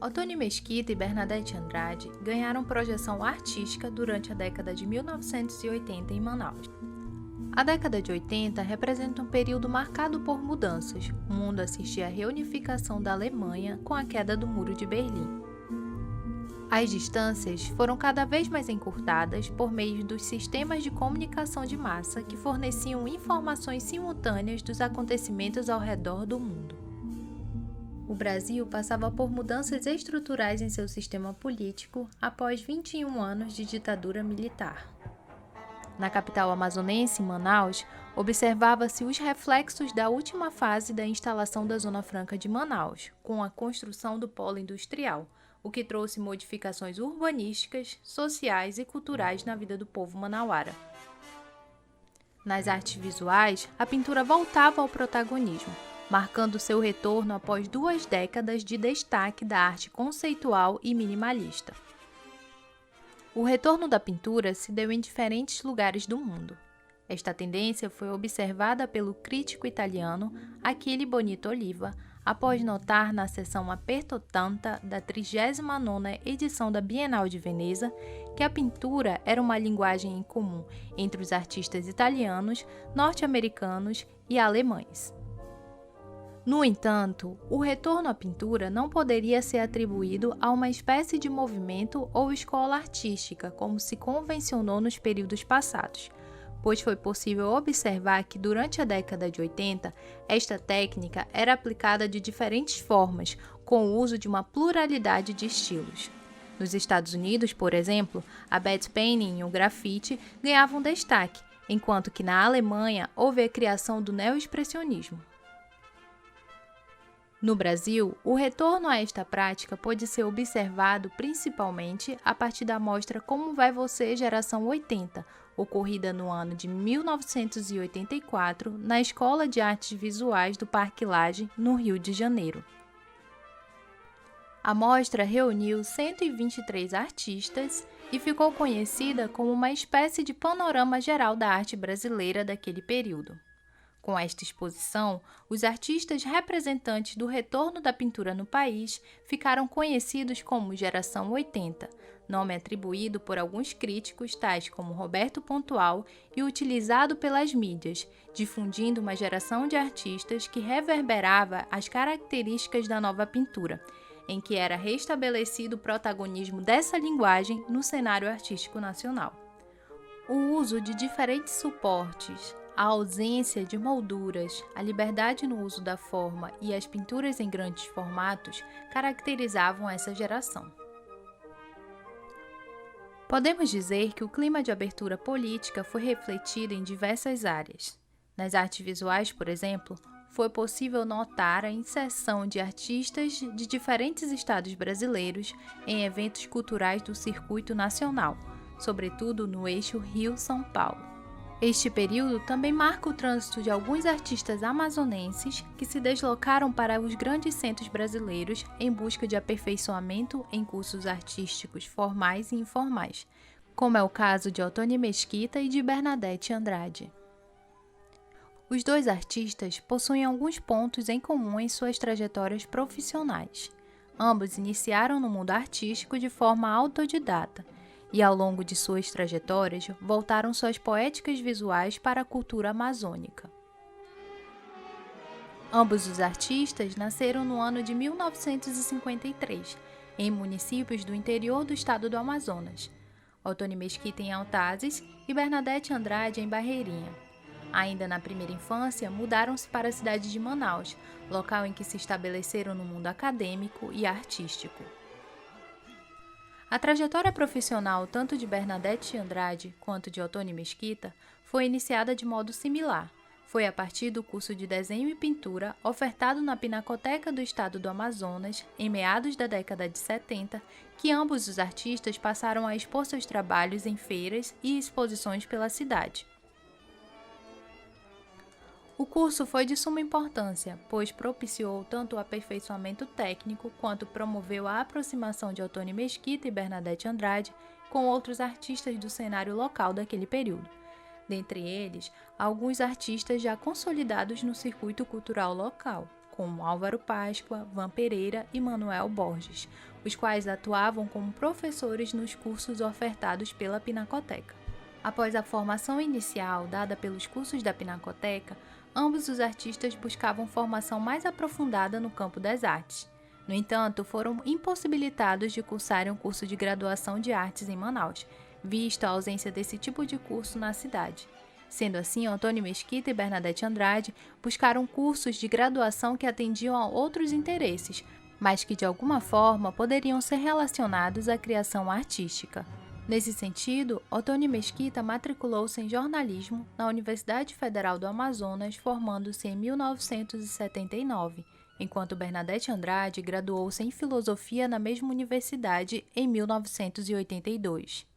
Otônio Mesquita e Bernadette Andrade ganharam projeção artística durante a década de 1980 em Manaus. A década de 80 representa um período marcado por mudanças. O mundo assistia à reunificação da Alemanha com a queda do Muro de Berlim. As distâncias foram cada vez mais encurtadas por meio dos sistemas de comunicação de massa que forneciam informações simultâneas dos acontecimentos ao redor do mundo. O Brasil passava por mudanças estruturais em seu sistema político após 21 anos de ditadura militar. Na capital amazonense, Manaus, observava-se os reflexos da última fase da instalação da Zona Franca de Manaus, com a construção do polo industrial, o que trouxe modificações urbanísticas, sociais e culturais na vida do povo manauara. Nas artes visuais, a pintura voltava ao protagonismo, marcando seu retorno após 2 décadas de destaque da arte conceitual e minimalista. O retorno da pintura se deu em diferentes lugares do mundo. Esta tendência foi observada pelo crítico italiano Achille Bonito Oliva após notar na seção Aperto Tanta da 39ª edição da Bienal de Veneza que a pintura era uma linguagem em comum entre os artistas italianos, norte-americanos e alemães. No entanto, o retorno à pintura não poderia ser atribuído a uma espécie de movimento ou escola artística, como se convencionou nos períodos passados, pois foi possível observar que durante a década de 80, esta técnica era aplicada de diferentes formas, com o uso de uma pluralidade de estilos. Nos Estados Unidos, por exemplo, a matte painting e o grafite ganhavam destaque, enquanto que na Alemanha houve a criação do neoexpressionismo. No Brasil, o retorno a esta prática pode ser observado principalmente a partir da mostra Como Vai Você Geração 80, ocorrida no ano de 1984 na Escola de Artes Visuais do Parque Lage, no Rio de Janeiro. A mostra reuniu 123 artistas e ficou conhecida como uma espécie de panorama geral da arte brasileira daquele período. Com esta exposição, os artistas representantes do retorno da pintura no país ficaram conhecidos como Geração 80, nome atribuído por alguns críticos tais como Roberto Pontual e utilizado pelas mídias, difundindo uma geração de artistas que reverberava as características da nova pintura, em que era restabelecido o protagonismo dessa linguagem no cenário artístico nacional. O uso de diferentes suportes, a ausência de molduras, a liberdade no uso da forma e as pinturas em grandes formatos caracterizavam essa geração. Podemos dizer que o clima de abertura política foi refletido em diversas áreas. Nas artes visuais, por exemplo, foi possível notar a inserção de artistas de diferentes estados brasileiros em eventos culturais do circuito nacional, sobretudo no eixo Rio-São Paulo. Este período também marca o trânsito de alguns artistas amazonenses que se deslocaram para os grandes centros brasileiros em busca de aperfeiçoamento em cursos artísticos formais e informais, como é o caso de Otônio Mesquita e de Bernadette Andrade. Os dois artistas possuem alguns pontos em comum em suas trajetórias profissionais. Ambos iniciaram no mundo artístico de forma autodidata, e ao longo de suas trajetórias voltaram suas poéticas visuais para a cultura amazônica. Ambos os artistas nasceram no ano de 1953, em municípios do interior do estado do Amazonas. Otônio Mesquita em Altazes e Bernadette Andrade em Barreirinha. Ainda na primeira infância, mudaram-se para a cidade de Manaus, local em que se estabeleceram no mundo acadêmico e artístico. A trajetória profissional tanto de Bernadette Andrade quanto de Otônio Mesquita foi iniciada de modo similar. Foi a partir do curso de desenho e pintura ofertado na Pinacoteca do Estado do Amazonas, em meados da década de 70, que ambos os artistas passaram a expor seus trabalhos em feiras e exposições pela cidade. O curso foi de suma importância, pois propiciou tanto o aperfeiçoamento técnico quanto promoveu a aproximação de Otônio Mesquita e Bernadette Andrade com outros artistas do cenário local daquele período. Dentre eles, alguns artistas já consolidados no circuito cultural local, como Álvaro Páscoa, Van Pereira e Manuel Borges, os quais atuavam como professores nos cursos ofertados pela Pinacoteca. Após a formação inicial dada pelos cursos da Pinacoteca, ambos os artistas buscavam formação mais aprofundada no campo das artes. No entanto, foram impossibilitados de cursarem um curso de graduação de artes em Manaus, visto a ausência desse tipo de curso na cidade. Sendo assim, Otônio Mesquita e Bernadette Andrade buscaram cursos de graduação que atendiam a outros interesses, mas que de alguma forma poderiam ser relacionados à criação artística. Nesse sentido, Otônio Mesquita matriculou-se em jornalismo na Universidade Federal do Amazonas, formando-se em 1979, enquanto Bernadette Andrade graduou-se em filosofia na mesma universidade em 1982.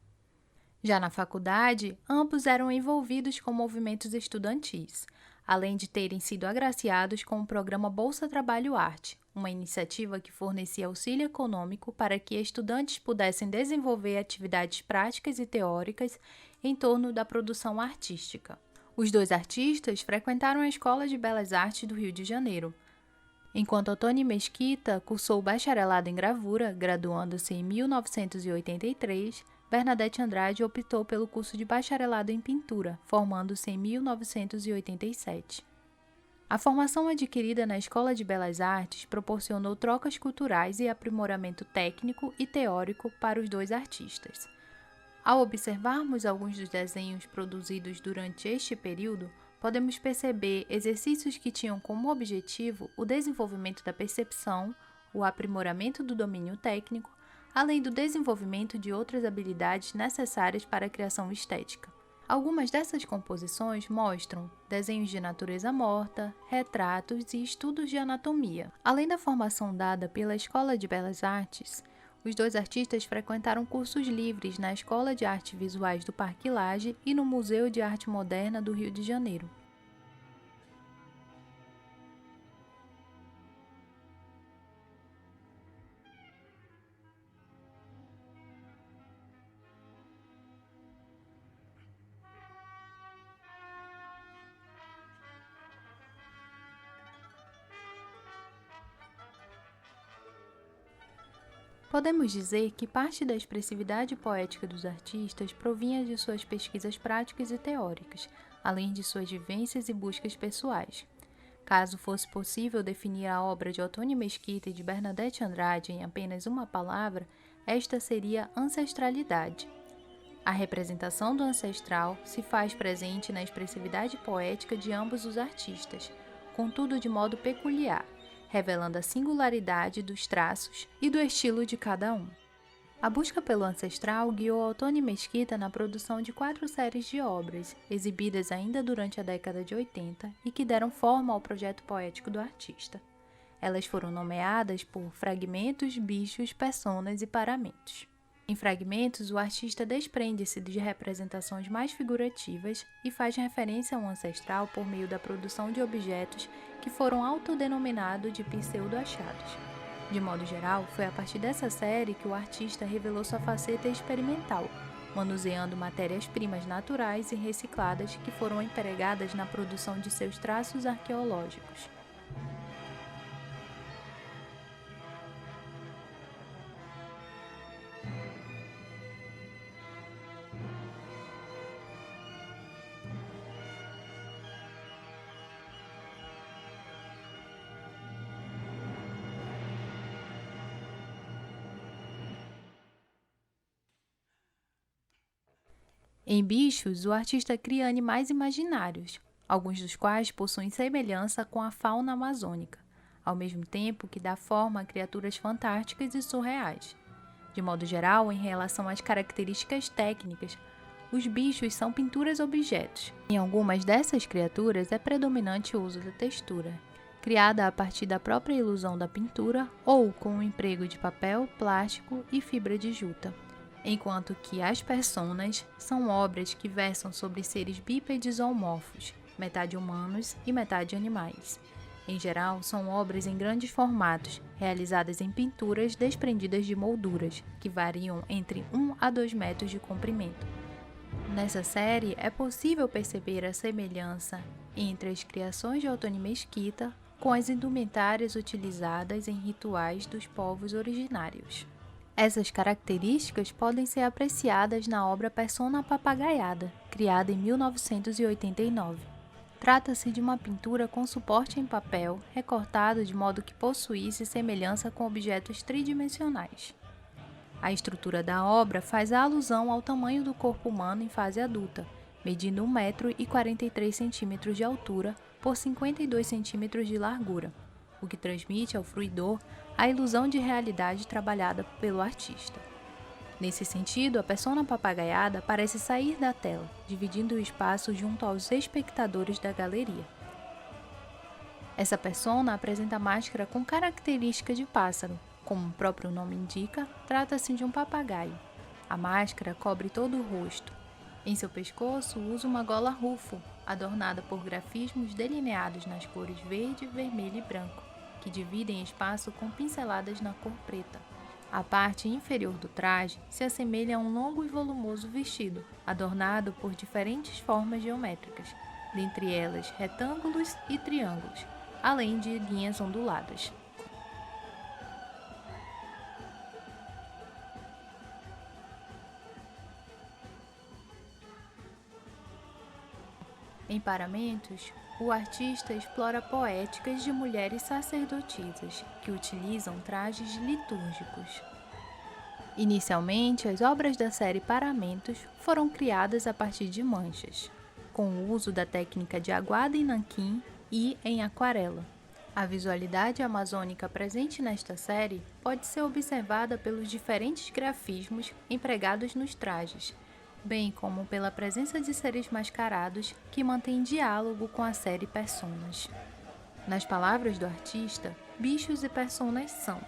Já na faculdade, ambos eram envolvidos com movimentos estudantis, além de terem sido agraciados com o programa Bolsa Trabalho Arte, uma iniciativa que fornecia auxílio econômico para que estudantes pudessem desenvolver atividades práticas e teóricas em torno da produção artística. Os dois artistas frequentaram a Escola de Belas Artes do Rio de Janeiro, enquanto Otônio Mesquita cursou o bacharelado em gravura, graduando-se em 1983, Bernadette Andrade optou pelo curso de bacharelado em pintura, formando-se em 1987. A formação adquirida na Escola de Belas Artes proporcionou trocas culturais e aprimoramento técnico e teórico para os dois artistas. Ao observarmos alguns dos desenhos produzidos durante este período, podemos perceber exercícios que tinham como objetivo o desenvolvimento da percepção, o aprimoramento do domínio técnico, além do desenvolvimento de outras habilidades necessárias para a criação estética. Algumas dessas composições mostram desenhos de natureza morta, retratos e estudos de anatomia. Além da formação dada pela Escola de Belas Artes, os dois artistas frequentaram cursos livres na Escola de Artes Visuais do Parque Lage e no Museu de Arte Moderna do Rio de Janeiro. Podemos dizer que parte da expressividade poética dos artistas provinha de suas pesquisas práticas e teóricas, além de suas vivências e buscas pessoais. Caso fosse possível definir a obra de Otônio Mesquita e de Bernadette Andrade em apenas uma palavra, esta seria ancestralidade. A representação do ancestral se faz presente na expressividade poética de ambos os artistas, contudo de modo peculiar, revelando a singularidade dos traços e do estilo de cada um. A busca pelo ancestral guiou Otônio Mesquita na produção de 4 séries de obras, exibidas ainda durante a década de 80 e que deram forma ao projeto poético do artista. Elas foram nomeadas por Fragmentos, Bichos, Personas e Paramentos. Em Fragmentos, o artista desprende-se de representações mais figurativas e faz referência a um ancestral por meio da produção de objetos que foram autodenominados de pseudo-achados. De modo geral, foi a partir dessa série que o artista revelou sua faceta experimental, manuseando matérias-primas naturais e recicladas que foram empregadas na produção de seus traços arqueológicos. Em Bichos, o artista cria animais imaginários, alguns dos quais possuem semelhança com a fauna amazônica, ao mesmo tempo que dá forma a criaturas fantásticas e surreais. De modo geral, em relação às características técnicas, os bichos são pinturas-objetos. Em algumas dessas criaturas é predominante o uso da textura, criada a partir da própria ilusão da pintura ou com o emprego de papel, plástico e fibra de juta. Enquanto que as personas são obras que versam sobre seres bípedes zoomorfos, metade humanos e metade animais. Em geral, são obras em grandes formatos, realizadas em pinturas desprendidas de molduras, que variam entre 1 a 2 metros de comprimento. Nessa série, é possível perceber a semelhança entre as criações de Otoni Mesquita com as indumentárias utilizadas em rituais dos povos originários. Essas características podem ser apreciadas na obra Persona Papagaiada, criada em 1989. Trata-se de uma pintura com suporte em papel, recortado de modo que possuísse semelhança com objetos tridimensionais. A estrutura da obra faz alusão ao tamanho do corpo humano em fase adulta, medindo 1,43 m de altura por 52 cm de largura, o que transmite ao fruidor a ilusão de realidade trabalhada pelo artista. Nesse sentido, a persona papagaiada parece sair da tela, dividindo o espaço junto aos espectadores da galeria. Essa persona apresenta máscara com características de pássaro. Como o próprio nome indica, trata-se de um papagaio. A máscara cobre todo o rosto. Em seu pescoço usa uma gola rufo, adornada por grafismos delineados nas cores verde, vermelho e branco, que dividem espaço com pinceladas na cor preta. A parte inferior do traje se assemelha a um longo e volumoso vestido, adornado por diferentes formas geométricas, dentre elas retângulos e triângulos, além de linhas onduladas. Em paramentos, o artista explora poéticas de mulheres sacerdotisas que utilizam trajes litúrgicos. Inicialmente, as obras da série Paramentos foram criadas a partir de manchas, com o uso da técnica de aguada em nanquim e em aquarela. A visualidade amazônica presente nesta série pode ser observada pelos diferentes grafismos empregados nos trajes, bem como pela presença de seres mascarados que mantêm diálogo com a série Personas. Nas palavras do artista, bichos e personas são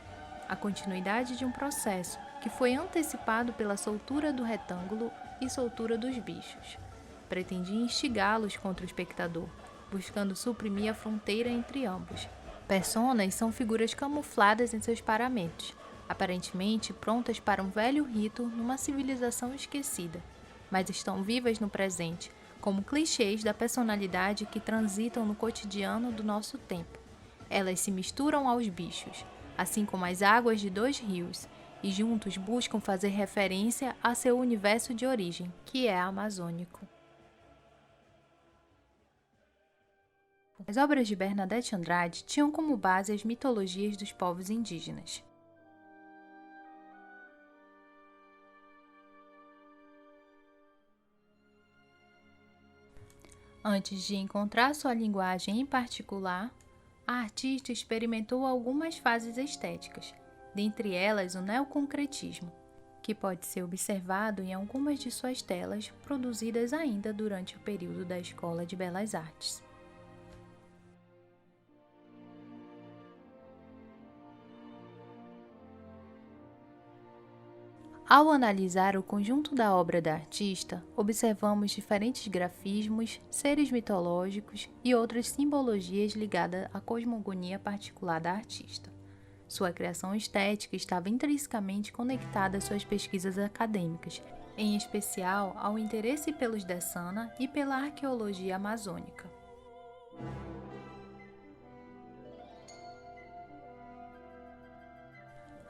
a continuidade de um processo que foi antecipado pela soltura do retângulo e soltura dos bichos. Pretendia instigá-los contra o espectador, buscando suprimir a fronteira entre ambos. Personas são figuras camufladas em seus paramentos, aparentemente prontas para um velho rito numa civilização esquecida, mas estão vivas no presente, como clichês da personalidade que transitam no cotidiano do nosso tempo. Elas se misturam aos bichos, assim como as águas de 2 rios, e juntos buscam fazer referência a seu universo de origem, que é amazônico. As obras de Bernadette Andrade tinham como base as mitologias dos povos indígenas. Antes de encontrar sua linguagem em particular, a artista experimentou algumas fases estéticas, dentre elas o neoconcretismo, que pode ser observado em algumas de suas telas produzidas ainda durante o período da Escola de Belas Artes. Ao analisar o conjunto da obra da artista, observamos diferentes grafismos, seres mitológicos e outras simbologias ligadas à cosmogonia particular da artista. Sua criação estética estava intrinsecamente conectada às suas pesquisas acadêmicas, em especial ao interesse pelos Dessana e pela arqueologia amazônica.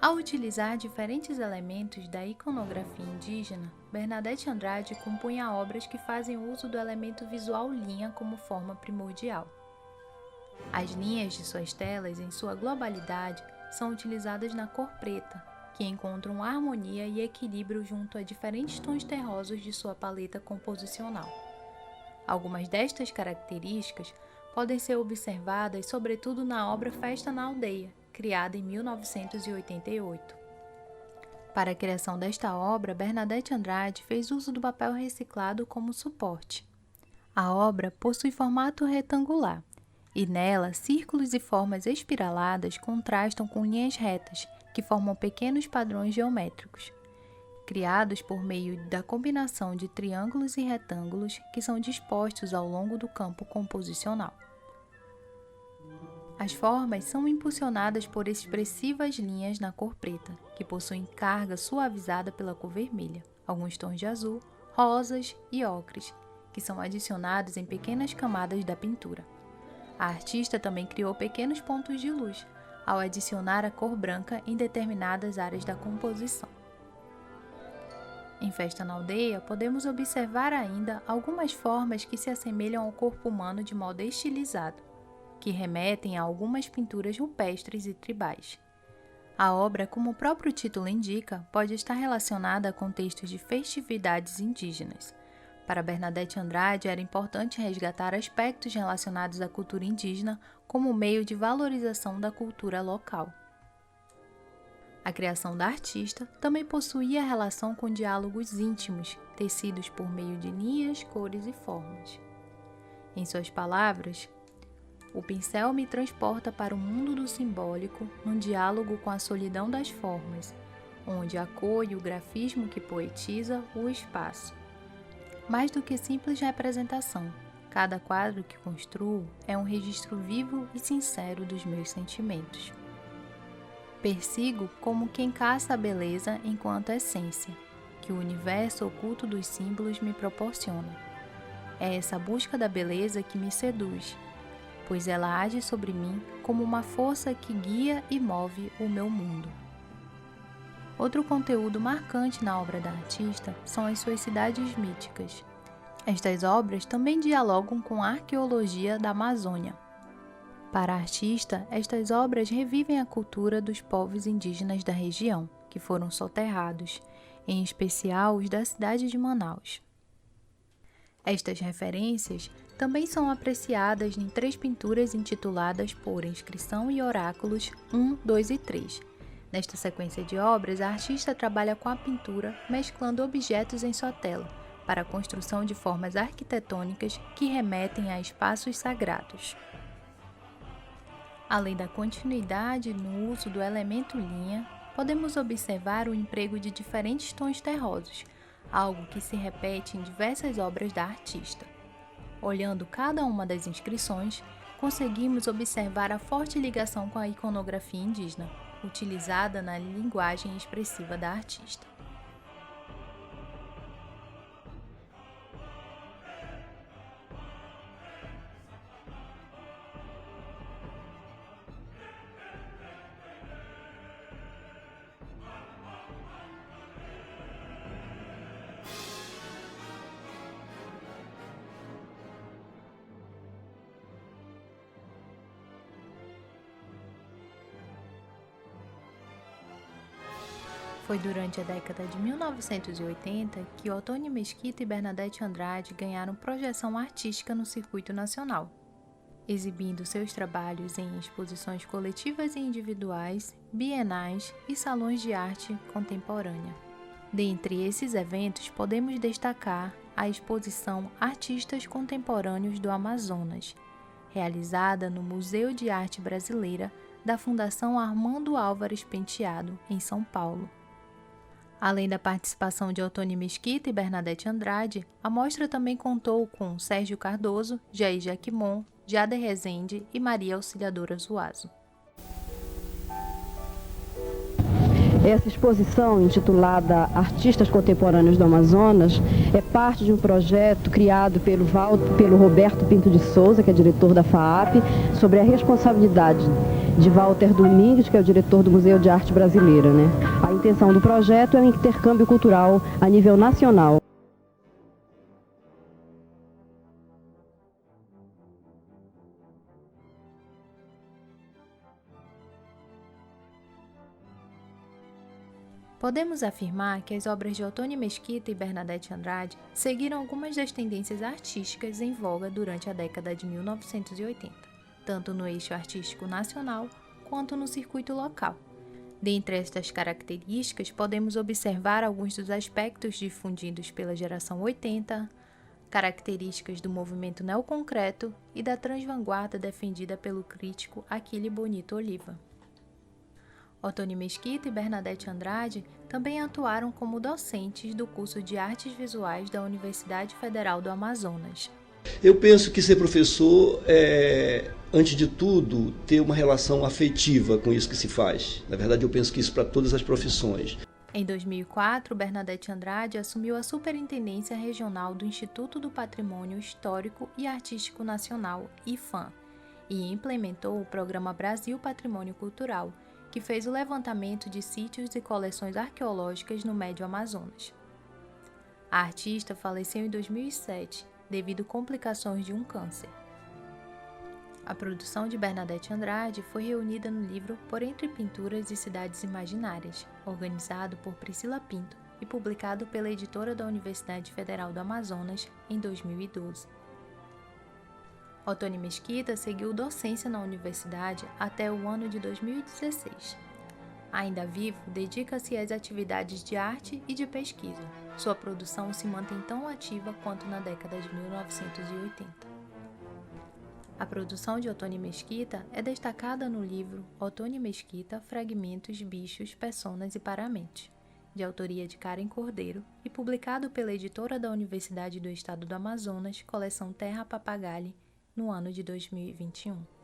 Ao utilizar diferentes elementos da iconografia indígena, Bernadette Andrade compunha obras que fazem uso do elemento visual linha como forma primordial. As linhas de suas telas, em sua globalidade, são utilizadas na cor preta, que encontram harmonia e equilíbrio junto a diferentes tons terrosos de sua paleta composicional. Algumas destas características podem ser observadas sobretudo na obra Festa na Aldeia, criada em 1988. Para a criação desta obra, Bernadette Andrade fez uso do papel reciclado como suporte. A obra possui formato retangular, e nela círculos e formas espiraladas contrastam com linhas retas, que formam pequenos padrões geométricos, criados por meio da combinação de triângulos e retângulos que são dispostos ao longo do campo composicional. As formas são impulsionadas por expressivas linhas na cor preta, que possuem carga suavizada pela cor vermelha, alguns tons de azul, rosas e ocres, que são adicionados em pequenas camadas da pintura. A artista também criou pequenos pontos de luz, ao adicionar a cor branca em determinadas áreas da composição. Em Festa na Aldeia, podemos observar ainda algumas formas que se assemelham ao corpo humano de modo estilizado, que remetem a algumas pinturas rupestres e tribais. A obra, como o próprio título indica, pode estar relacionada a contextos de festividades indígenas. Para Bernadette Andrade, era importante resgatar aspectos relacionados à cultura indígena como meio de valorização da cultura local. A criação da artista também possuía relação com diálogos íntimos, tecidos por meio de linhas, cores e formas. Em suas palavras, o pincel me transporta para o mundo do simbólico, num diálogo com a solidão das formas, onde a cor e o grafismo que poetiza o espaço. Mais do que simples representação, cada quadro que construo é um registro vivo e sincero dos meus sentimentos. Persigo como quem caça a beleza enquanto essência, que o universo oculto dos símbolos me proporciona. É essa busca da beleza que me seduz, pois ela age sobre mim como uma força que guia e move o meu mundo. Outro conteúdo marcante na obra da artista são as suas cidades míticas. Estas obras também dialogam com a arqueologia da Amazônia. Para a artista, estas obras revivem a cultura dos povos indígenas da região, que foram soterrados, em especial os da cidade de Manaus. Estas referências também são apreciadas em 3 pinturas intituladas Por Inscrição e Oráculos 1, 2 e 3. Nesta sequência de obras, a artista trabalha com a pintura, mesclando objetos em sua tela, para a construção de formas arquitetônicas que remetem a espaços sagrados. Além da continuidade no uso do elemento linha, podemos observar o emprego de diferentes tons terrosos, algo que se repete em diversas obras da artista. Olhando cada uma das inscrições, conseguimos observar a forte ligação com a iconografia indígena, utilizada na linguagem expressiva da artista. Foi durante a década de 1980 que Otônio Mesquita e Bernadette Andrade ganharam projeção artística no circuito nacional, exibindo seus trabalhos em exposições coletivas e individuais, bienais e salões de arte contemporânea. Dentre esses eventos, podemos destacar a exposição Artistas Contemporâneos do Amazonas, realizada no Museu de Arte Brasileira da Fundação Armando Álvares Penteado, em São Paulo. Além da participação de Otônio Mesquita e Bernadette Andrade, a mostra também contou com Sérgio Cardoso, Jair Jaquimon, Jader Rezende e Maria Auxiliadora Zuazo. Essa exposição, intitulada Artistas Contemporâneos do Amazonas, é parte de um projeto criado pelo Roberto Pinto de Souza, que é diretor da FAAP, sobre a responsabilidade de Walter Domingues, que é o diretor do Museu de Arte Brasileira, né? A intenção do projeto é o intercâmbio cultural a nível nacional. Podemos afirmar que as obras de Otônio Mesquita e Bernadette Andrade seguiram algumas das tendências artísticas em voga durante a década de 1980, tanto no eixo artístico nacional quanto no circuito local. Dentre estas características, podemos observar alguns dos aspectos difundidos pela geração 80, características do movimento neoconcreto e da transvanguarda defendida pelo crítico Achille Bonito Oliva. Otônio Mesquita e Bernadette Andrade também atuaram como docentes do curso de Artes Visuais da Universidade Federal do Amazonas. Eu penso que ser professor é, antes de tudo, ter uma relação afetiva com isso que se faz. Na verdade, eu penso que isso para todas as profissões. Em 2004, Bernadette Andrade assumiu a Superintendência Regional do Instituto do Patrimônio Histórico e Artístico Nacional, IFAM, e implementou o Programa Brasil Patrimônio Cultural, que fez o levantamento de sítios e coleções arqueológicas no Médio Amazonas. A artista faleceu em 2007, devido a complicações de um câncer. A produção de Bernadette Andrade foi reunida no livro Por Entre Pinturas e Cidades Imaginárias, organizado por Priscila Pinto e publicado pela editora da Universidade Federal do Amazonas em 2012. Otônio Mesquita seguiu docência na universidade até o ano de 2016. Ainda vivo, dedica-se às atividades de arte e de pesquisa. Sua produção se mantém tão ativa quanto na década de 1980. A produção de Otônio Mesquita é destacada no livro Otônio Mesquita, Fragmentos, Bichos, Personas e Paramentos, de autoria de Karen Cordeiro e publicado pela editora da Universidade do Estado do Amazonas, coleção Terra Papagalle, no ano de 2021.